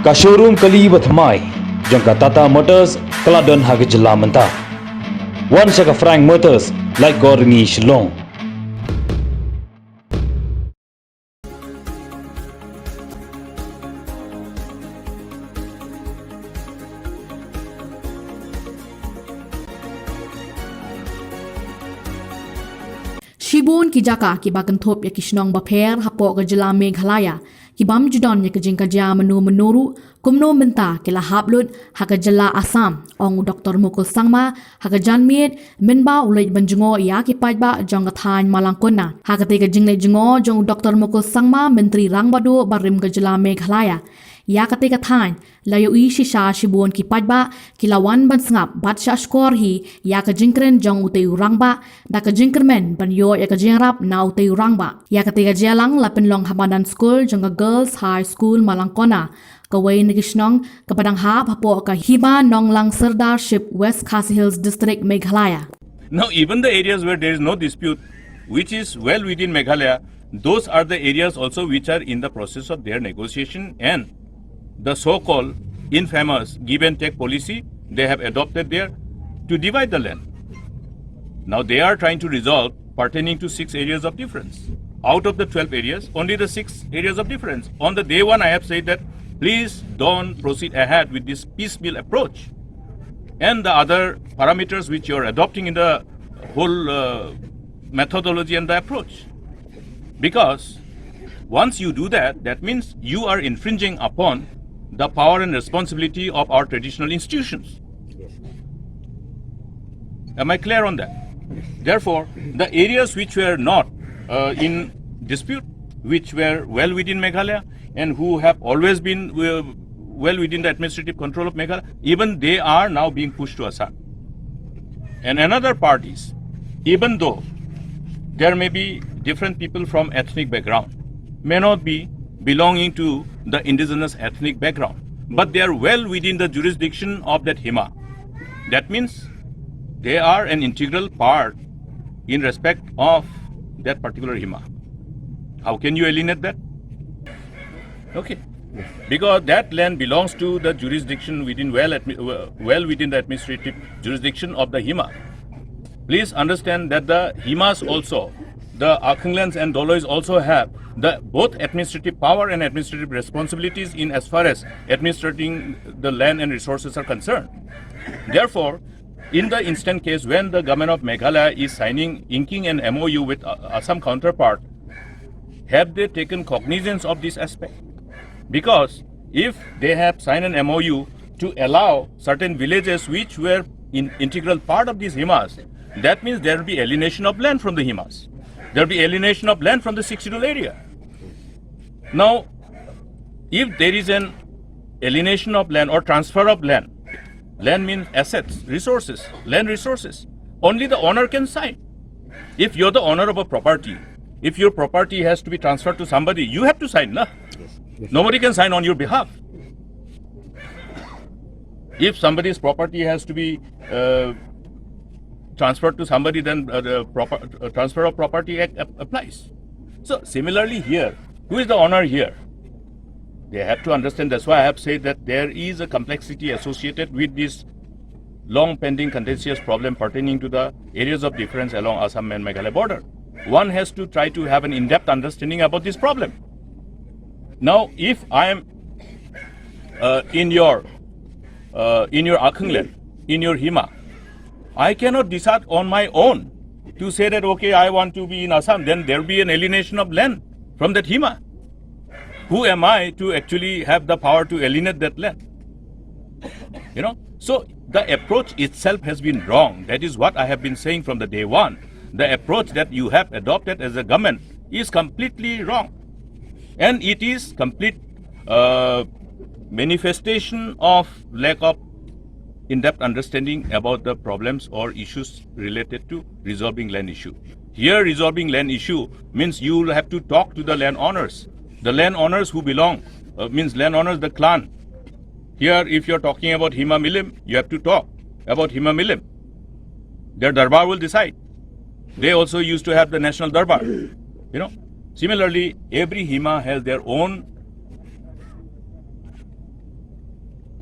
Ka showroom kali bathmai jangka Tata Motors Kaladan haga jylla menta. One shaka Frank Motors like Goringi Shillong. Shibun ki jaka ki bagan thop ya ki Shillong bapher hapo ka jylla Meghalaya ki bam judon ya ka jingïakajia menuru kumno menta ki lahap lut haka jylla Assam ong Dr Mukul Sangma haka janmiet menba ulej banjungo ya ki pajba jong kathan malangkona haka te ka jingle jungo jong Dr Mukul Sangma menteri rangbadu barim ka jylla Meghalaya ya kate kathan layo i shisha shibun ki pajba ki lawan ban sngap bat sha skor hi ya ka jingkren jong uteu rangba da ka jingkermen ban yo ya ka jingrap na uteu rangba ya kate ka jelang lapen long hamadan school jong ka girls high school malangkona kawai Shillong kapadang hap hapo ka hiba nong lang Sardarship West Khasi Hills district Meghalaya. Now even the areas where there is no dispute, which is well within Meghalaya, those are the areas also which are in the process of their negotiation, and the so-called infamous give and take policy they have adopted there to divide the land. Now they are trying to resolve pertaining to 6 areas of difference. Out of the 12 areas, only the 6 areas of difference. On the day one, I have said that please don't proceed ahead with this piecemeal approach and the other parameters which you are adopting in the whole methodology and the approach. Because once you do that, that means you are infringing upon the power and responsibility of our traditional institutions. Yes. Am I clear on that? Yes. Therefore, the areas which were not in dispute, which were well within Meghalaya and who have always been well within the administrative control of Meghalaya, even they are now being pushed to Assam. And another part is, even though there may be different people from ethnic background, may not be belonging to the indigenous ethnic background, but they are well within the jurisdiction of that Hima. That means they are an integral part in respect of that particular Hima. How can you alienate that? Okay, because that land belongs to the jurisdiction within well within the administrative jurisdiction of the Hima. Please understand that the Himas also, the Arkhangelsk and Dolois also have the both administrative power and administrative responsibilities in as far as administrating the land and resources are concerned. Therefore, in the instant case when the government of Meghalaya is inking an MOU with Assam counterpart, have they taken cognizance of this aspect? Because if they have signed an MOU to allow certain villages which were in integral part of these Himas, that means there will be alienation of land from the Himas. There will be alienation of land from the 6 schedule area. Now, if there is an alienation of land or transfer of land, land means assets, resources, land resources, only the owner can sign. If you're the owner of a property, if your property has to be transferred to somebody, you have to sign, nah? Yes. Nobody can sign on your behalf. If somebody's property has to be transferred to somebody, then the transfer of property act applies. So similarly here, who is the owner here? They have to understand. That's why I have said that there is a complexity associated with this long pending contentious problem pertaining to the areas of difference along Assam and Meghalaya border. One has to try to have an in-depth understanding about this problem. Now, if I am in your Arkhangelsk, in your Hima, I cannot decide on my own to say that, okay, I want to be in Assam, then there will be an alienation of land from that Hima. Who am I to actually have the power to alienate that land? You know, so the approach itself has been wrong. That is what I have been saying from the day one. The approach that you have adopted as a government is completely wrong. And it is complete manifestation of lack of in-depth understanding about the problems or issues related to resolving land issue. Here, resolving land issue means you will have to talk to the landowners. The landowners who belong, means landowners, the clan. Here, if you're talking about Hima Milim, you have to talk about Hima Milim. Their Darbar will decide. They also used to have the national Darbar, you know. Similarly, every Hima has their own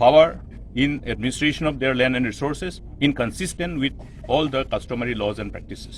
power in administration of their land and resources inconsistent with all the customary laws and practices.